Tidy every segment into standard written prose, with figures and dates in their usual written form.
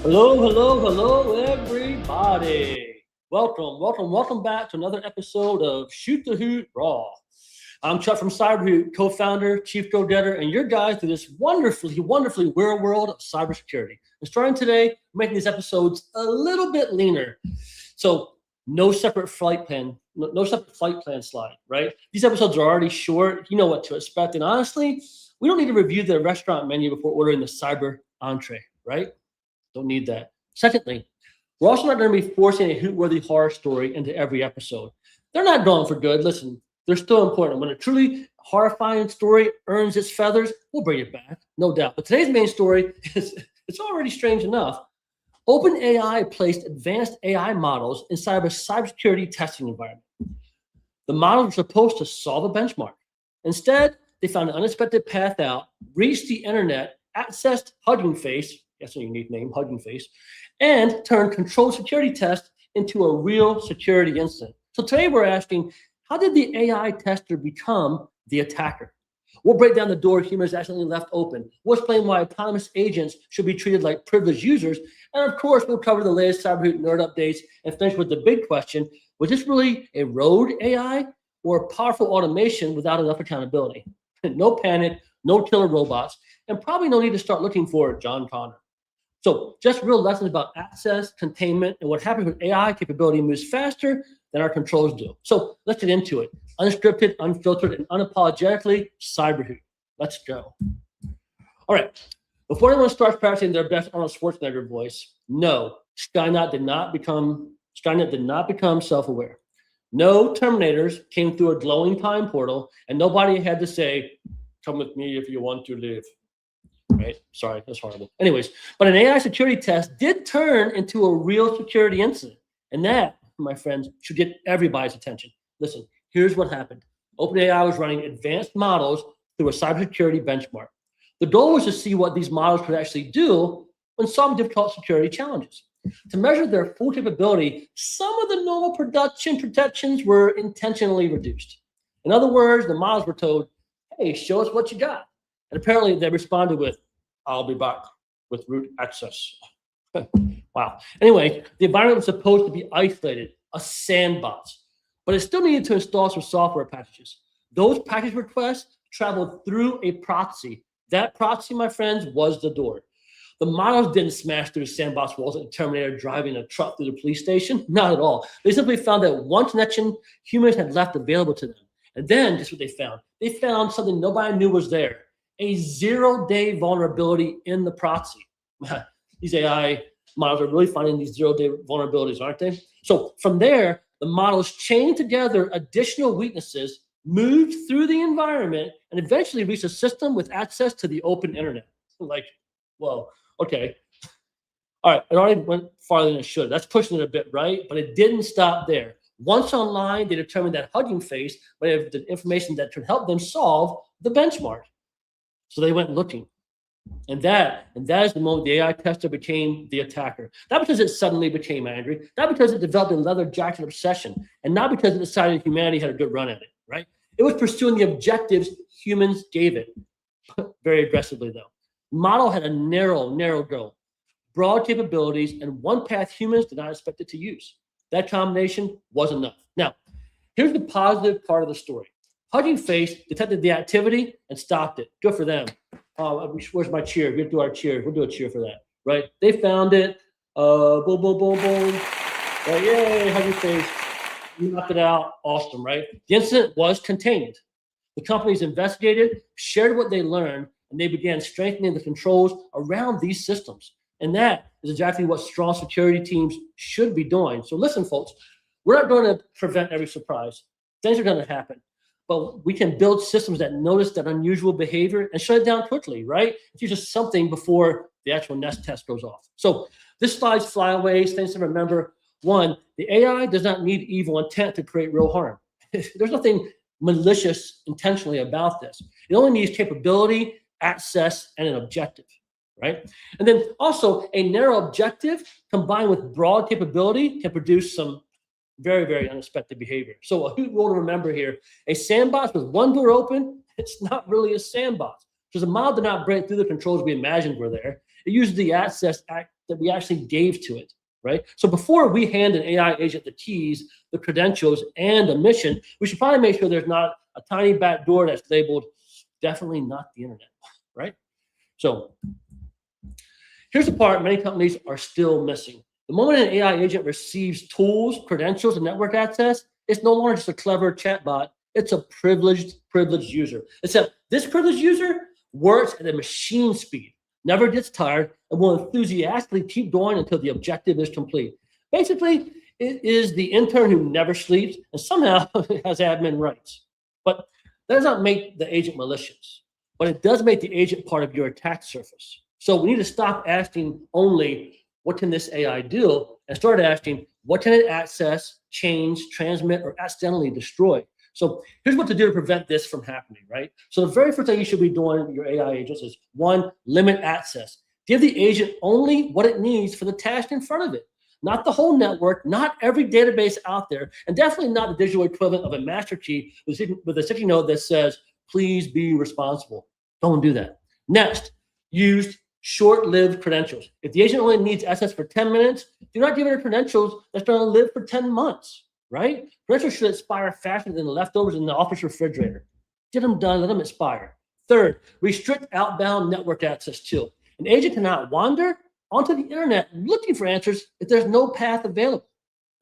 Hello, everybody. Welcome back to another episode of Shoot the Hoot RAW. I'm Chuck from CyberHoot, co-founder, chief go-getter, and your guide through this wonderfully weird world of cybersecurity. And starting today, we're making these episodes a little bit leaner. So no separate flight plan slide, right? These episodes are already short. You know what to expect. And honestly, we don't need to review the restaurant menu before ordering the cyber entree, right? Don't need that. Secondly, we're also not going to be forcing a hoot-worthy horror story into every episode. They're not going for good. Listen, they're still important. When a truly horrifying story earns its feathers, we'll bring it back, no doubt. But today's main story it's already strange enough. OpenAI placed advanced AI models inside of a cybersecurity testing environment. The models were supposed to solve a benchmark. Instead, they found an unexpected path out, reached the internet, accessed Hugging Face, that's a unique name, Hugging Face, and turned controlled security tests into a real security incident. So today we're asking, how did the AI tester become the attacker? We'll break down the door humans accidentally left open. We'll explain why autonomous agents should be treated like privileged users. And of course, we'll cover the latest CyberHoot nerd updates and finish with the big question, was this really a rogue AI or a powerful automation without enough accountability? No panic, no killer robots, and probably no need to start looking for John Connor. So just real lessons about access, containment, and what happens when AI capability moves faster than our controls do. So let's get into it. Unscripted, unfiltered, and unapologetically CyberHoot. Let's go. All right. Before anyone starts practicing their best Arnold Schwarzenegger voice, no, Skynet did not become self-aware. No Terminators came through a glowing time portal, and nobody had to say, "Come with me if you want to live." Right? Sorry, that's horrible. Anyways, but an AI security test did turn into a real security incident. And that, my friends, should get everybody's attention. Listen, here's what happened. OpenAI was running advanced models through a cybersecurity benchmark. The goal was to see what these models could actually do when solving difficult security challenges. To measure their full capability, some of the normal production protections were intentionally reduced. In other words, the models were told, hey, show us what you got. And apparently they responded with, I'll be back with root access. Wow. Anyway, the environment was supposed to be isolated, a sandbox, but it still needed to install some software packages. Those package requests traveled through a proxy. That proxy, my friends, was the door. The models didn't smash through the sandbox walls like a Terminator driving a truck through the police station. Not at all. They simply found that one connection humans had left available to them. And then, guess what they found? They found something nobody knew was there. A 0-day vulnerability in the proxy. These AI models are really finding these 0-day vulnerabilities, aren't they? So from there, the models chained together additional weaknesses, moved through the environment, and eventually reached a system with access to the open internet. Like, whoa, okay. All right, it already went farther than it should. That's pushing it a bit, right? But it didn't stop there. Once online, they determined that Hugging Face might have the information that could help them solve the benchmark. So they went looking. And that is the moment the AI tester became the attacker. Not because it suddenly became angry, not because it developed a leather jacket obsession, and not because it decided humanity had a good run at it, right? It was pursuing the objectives humans gave it, very aggressively though. Model had a narrow goal, broad capabilities, and one path humans did not expect it to use. That combination was enough. Now, here's the positive part of the story. Hugging Face detected the activity and stopped it. Good for them. Where's my cheer? We have to do our cheers. We'll do a cheer for that, right? They found it. Boom, boom, boom, boom. Right, yay, Hugging Face. You knocked it out. Awesome, right? The incident was contained. The companies investigated, shared what they learned, and they began strengthening the controls around these systems. And that is exactly what strong security teams should be doing. So listen, folks, we're not going to prevent every surprise. Things are going to happen. But we can build systems that notice that unusual behavior and shut it down quickly, right? It's just something before the actual nest test goes off. So this slide's flyaways, things to remember. One, the AI does not need evil intent to create real harm. There's nothing malicious intentionally about this. It only needs capability, access, and an objective, right? And then also a narrow objective combined with broad capability can produce some very unexpected behavior. So a hoot rule to remember here, a sandbox with one door open, it's not really a sandbox because the model did not break through the controls we imagined were there. It uses the access that we actually gave to it, right? So before we hand an AI agent the keys, the credentials, and a mission, we should probably make sure there's not a tiny back door that's labeled definitely not the internet, right? So here's the part many companies are still missing. The moment an AI agent receives tools, credentials, and network access, it's no longer just a clever chatbot. It's a privileged user. Except this privileged user works at a machine speed, never gets tired, and will enthusiastically keep going until the objective is complete. Basically, it is the intern who never sleeps and somehow has admin rights. But that does not make the agent malicious, but it does make the agent part of your attack surface. So we need to stop asking only, what can this AI do? And start asking, what can it access, change, transmit, or accidentally destroy? So here's what to do to prevent this from happening, right? So the very first thing you should be doing with your AI agents is, one, limit access. Give the agent only what it needs for the task in front of it. Not the whole network, not every database out there, and definitely not the digital equivalent of a master key with a sticky note that says, please be responsible. Don't do that. Next, use short-lived credentials. If the agent only needs access for 10 minutes, do not give it credentials that's going to live for 10 months, right? Credentials should expire faster than the leftovers in the office refrigerator. Get them done, let them expire. Third, restrict outbound network access too. An agent cannot wander onto the internet looking for answers if there's no path available.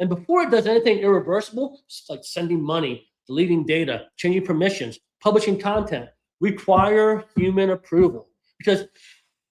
And before it does anything irreversible, like sending money, deleting data, changing permissions, publishing content, require human approval. Because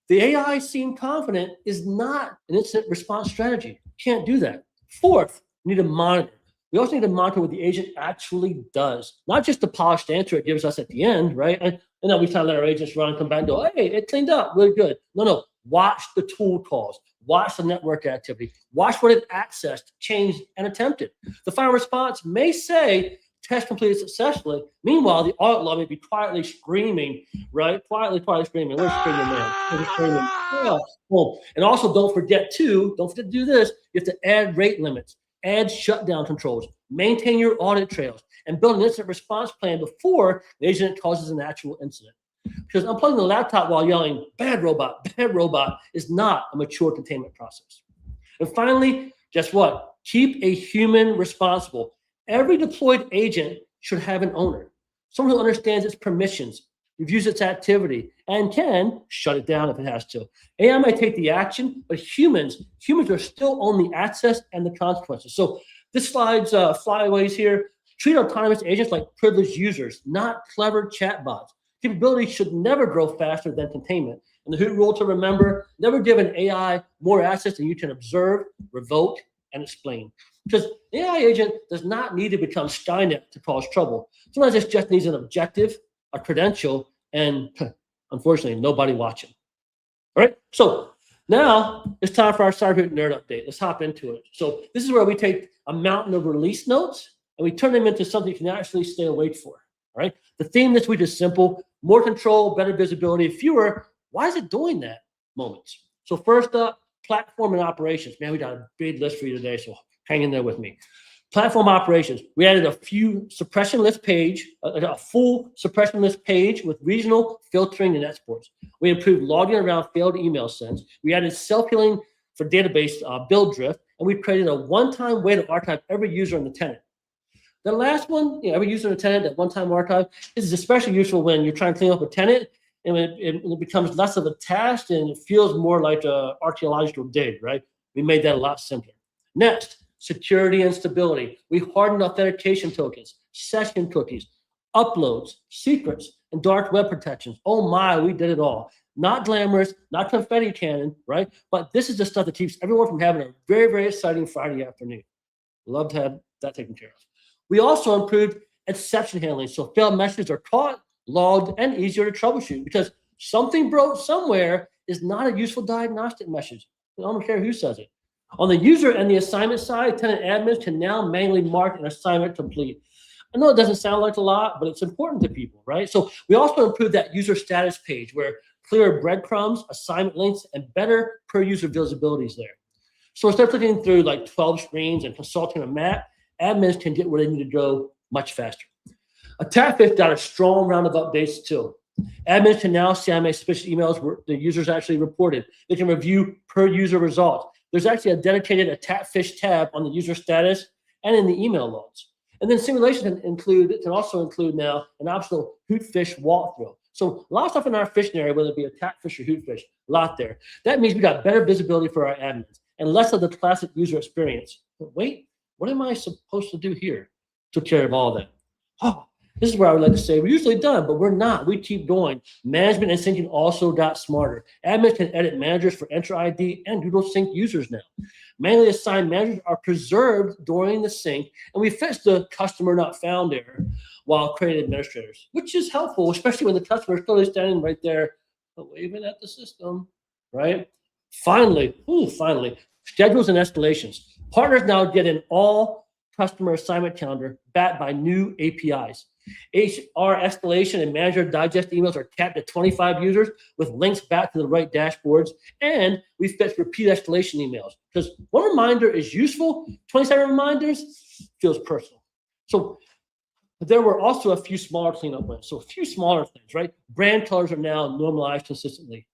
the AI seem confident is not an incident response strategy. Can't do that. Fourth, we need to monitor. We also need to monitor what the agent actually does, not just the polished answer it gives us at the end, right? And then we kind of let our agents run and come back and go, hey, it cleaned up, really good. No. Watch the tool calls, watch the network activity, watch what it accessed, changed, and attempted. The final response may say, test completed successfully. Meanwhile, the audit log may be quietly screaming, right? Quietly screaming. We're screaming, man. We're screaming. Yeah. Well, and also don't forget to do this. You have to add rate limits, add shutdown controls, maintain your audit trails, and build an incident response plan before the agent causes an actual incident. Because unplugging the laptop while yelling, bad robot, is not a mature containment process. And finally, guess what? Keep a human responsible. Every deployed agent should have an owner, someone who understands its permissions, reviews its activity, and can shut it down if it has to. AI might take the action, but humans are still on the access and the consequences. So this slide's flyaways here. Treat autonomous agents like privileged users, not clever chatbots. Capability should never grow faster than containment. And the Hoot rule to remember, never give an AI more access than you can observe, revoke, and explain. Because the AI agent does not need to become Skynet to cause trouble. Sometimes it just needs an objective, a credential, and unfortunately, nobody watching. All right, so now it's time for our CyberHoot Nerd Update. Let's hop into it. So this is where we take a mountain of release notes and we turn them into something you can actually stay awake for. All right, the theme this week is simple: more control, better visibility, fewer, why is it doing that moments. So first up, platform and operations. Man, we got a big list for you today, so hang in there with me. Platform operations. We added a full suppression list page with regional filtering and exports. We improved logging around failed email sends. We added self-healing for database build drift, and we created a one-time way to archive every user in the tenant. The last one, every user in a tenant, that one-time archive, this is especially useful when you're trying to clean up a tenant and it becomes less of a task and it feels more like an archaeological dig, right? We made that a lot simpler. Next, security and stability. We hardened authentication tokens, session cookies, uploads, secrets, and dark web protections. Oh my, we did it all. Not glamorous, not confetti cannon, right? But this is the stuff that keeps everyone from having a very, very exciting Friday afternoon. Love to have that taken care of. We also improved exception handling, so failed messages are caught, logged, and easier to troubleshoot, because something broke somewhere is not a useful diagnostic message. I don't care who says it. On the user and the assignment side, tenant admins can now manually mark an assignment complete. I know it doesn't sound like a lot, but it's important to people, right? So we also improved that user status page where clearer breadcrumbs, assignment links, and better per user visibility is there. So instead of clicking through like 12 screens and consulting a map, admins can get where they need to go much faster. Attack Vector got a strong round of updates too. Admins can now see how many suspicious emails the users actually reported. They can review per user results. There's actually a dedicated attack fish tab on the user status and in the email logs. And then simulation can also include now an optional hoot fish walkthrough. So a lot of stuff in our fishing area, whether it be attack fish or hoot fish, a lot there. That means we got better visibility for our admins and less of the classic user experience. But wait, what am I supposed to do here? Took care of all that. Oh, this is where I would like to say we're usually done, but we're not. We keep going. Management and syncing also got smarter. Admins can edit managers for Enter ID and Google Sync users now. Manually assigned managers are preserved during the sync, and we fixed the customer not found error while creating administrators, which is helpful, especially when the customer is totally standing right there waving at the system, right? Finally, schedules and escalations. Partners now get an all customer assignment calendar backed by new APIs. HR escalation and manager digest emails are capped at 25 users with links back to the right dashboards. And we fetch repeat escalation emails because one reminder is useful. 27 reminders feels personal. So there were also a few smaller cleanup wins. So a few smaller things, right? Brand colors are now normalized consistently.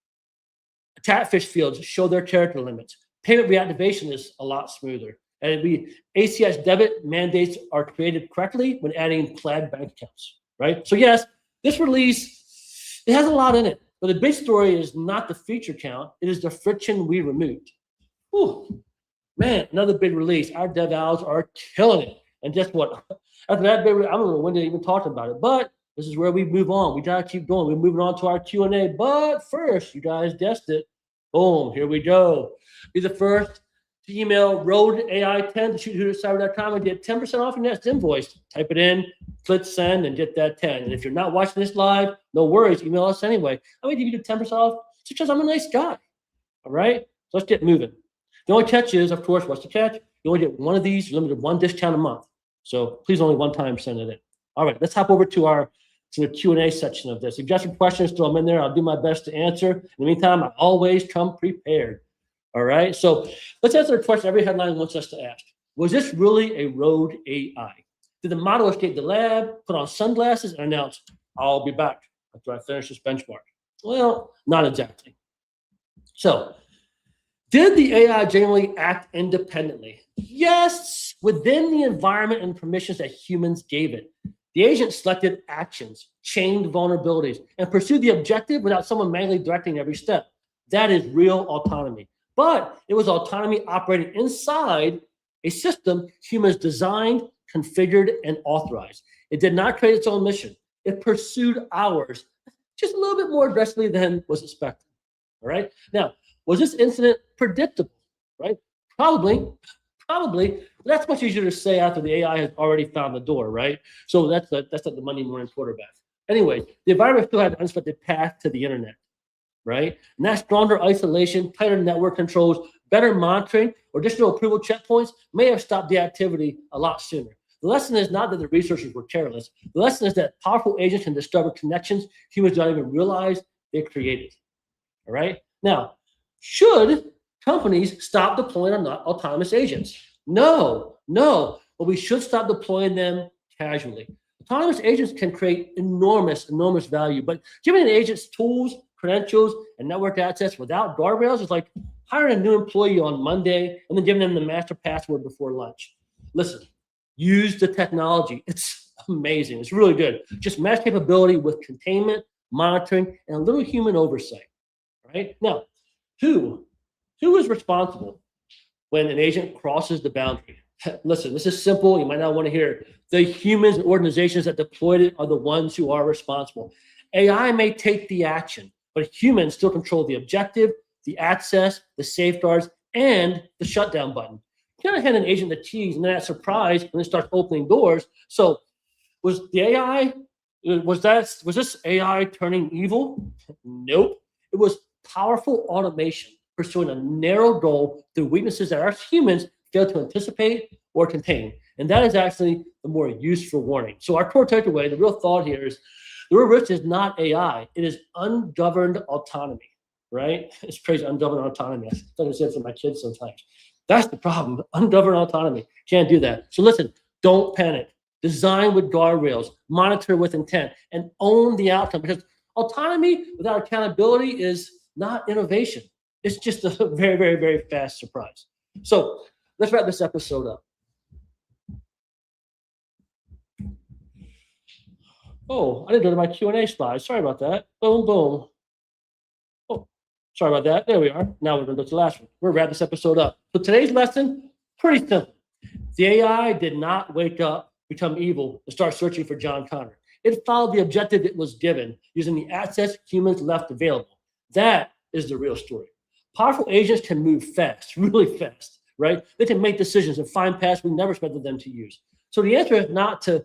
Attack fish fields show their character limits. Payment reactivation is a lot smoother. And ACH debit mandates are created correctly when adding plaid bank accounts, right? So yes, this release, it has a lot in it, but the big story is not the feature count, it is the friction we removed. Whew, man, another big release. Our dev owls are killing it. And guess what? After that big release, I don't know when they even talked about it, but this is where we move on. We gotta keep going. We're moving on to our Q&A, but first, you guys guessed it. Boom, here we go. Be the first to email roadai10 to shoothoot@cyber.com and get 10% off your next invoice. Type it in, click send, and get that 10. And if you're not watching this live, no worries, email us anyway. I'm gonna give you 10% off just because I'm a nice guy. All right? So let's get moving. The only catch is, of course, what's the catch? You only get one of these, you're limited one discount a month. So please only one time send it in. All right, let's hop over to the Q&A section of this. If you got some questions, throw them in there. I'll do my best to answer. In the meantime, I always come prepared. All right, so let's answer the question every headline wants us to ask. Was this really a road AI? Did the model escape the lab, put on sunglasses, and announce, I'll be back after I finish this benchmark? Well, not exactly. So, did the AI generally act independently? Yes, within the environment and permissions that humans gave it. The agent selected actions, chained vulnerabilities, and pursued the objective without someone manually directing every step. That is real autonomy. But it was autonomy operating inside a system humans designed, configured, and authorized. It did not create its own mission. It pursued ours just a little bit more aggressively than was expected. All right. Now, was this incident predictable? Right? Probably. But that's much easier to say after the AI has already found the door, right? So that's like the Monday morning quarterback. Anyway, the environment still had an unexpected path to the internet, right? And that stronger isolation, tighter network controls, better monitoring, or additional approval checkpoints may have stopped the activity a lot sooner. The lesson is not that the researchers were careless. The lesson is that powerful agents can discover connections humans don't even realize they created. All right? Now, should companies stop deploying autonomous agents? No, but we should stop deploying them casually. Autonomous agents can create enormous value, but giving an agent tools, credentials, and network access without guardrails is like hiring a new employee on Monday and then giving them the master password before lunch. Listen, use the technology. It's amazing. It's really good. Just match capability with containment, monitoring, and a little human oversight. Right? Now, who is responsible when an agent crosses the boundary? Listen, this is simple. You might not want to hear it. The humans and organizations that deployed it are the ones who are responsible. AI may take the action, but humans still control the objective, the access, the safeguards, and the shutdown button. You can't hand an agent the keys and then that surprise when it starts opening doors. So was this AI turning evil? Nope. It was powerful automation pursuing a narrow goal through weaknesses that our humans fail to anticipate or contain. And that is actually the more useful warning. So our core takeaway, the real thought here is the real risk is not AI. It is ungoverned autonomy, right? It's crazy, ungoverned autonomy. I don't say it to my kids sometimes. That's the problem, ungoverned autonomy. Can't do that. So listen, don't panic. Design with guardrails, monitor with intent, and own the outcome because autonomy without accountability is not innovation. It's just a very, very, very fast surprise. So let's wrap this episode up. Oh, I didn't go to my Q&A slide. Sorry about that. Boom, boom. Oh, sorry about that. There we are. Now we're going to go to the last one. We're going to wrap this episode up. So today's lesson, pretty simple. The AI did not wake up, become evil, and start searching for John Connor. It followed the objective it was given using the assets humans left available. That is the real story. Powerful agents can move fast, really fast, right? They can make decisions and find paths we never expected them to use. So the answer is not to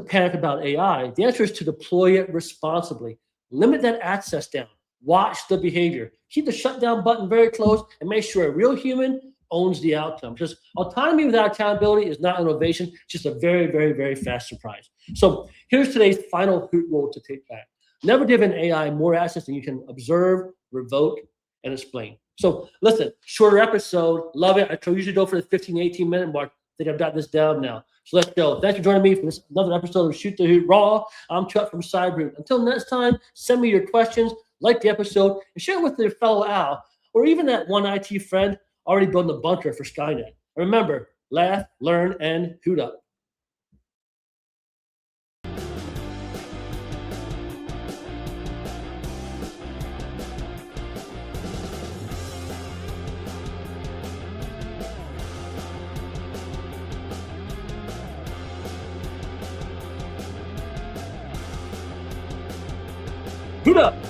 panic about AI. The answer is to deploy it responsibly. Limit that access down. Watch the behavior. Keep the shutdown button very close and make sure a real human owns the outcome. Because autonomy without accountability is not innovation, it's just a very, very, very fast surprise. So here's today's final hoot rule to take back. Never give an AI more access than you can observe, revoke, and explain. So listen, shorter episode, love it. I usually go for the 15, 18 minute mark. I think I've got this down now. So let's go. Thanks for joining me for this another episode of Shoot the Hoot RAW. I'm Chuck from CyberHoot. Until next time, send me your questions, like the episode, and share it with your fellow owl, or even that one IT friend already building a bunker for Skynet. And remember, laugh, learn, and hoot up. Hoot up.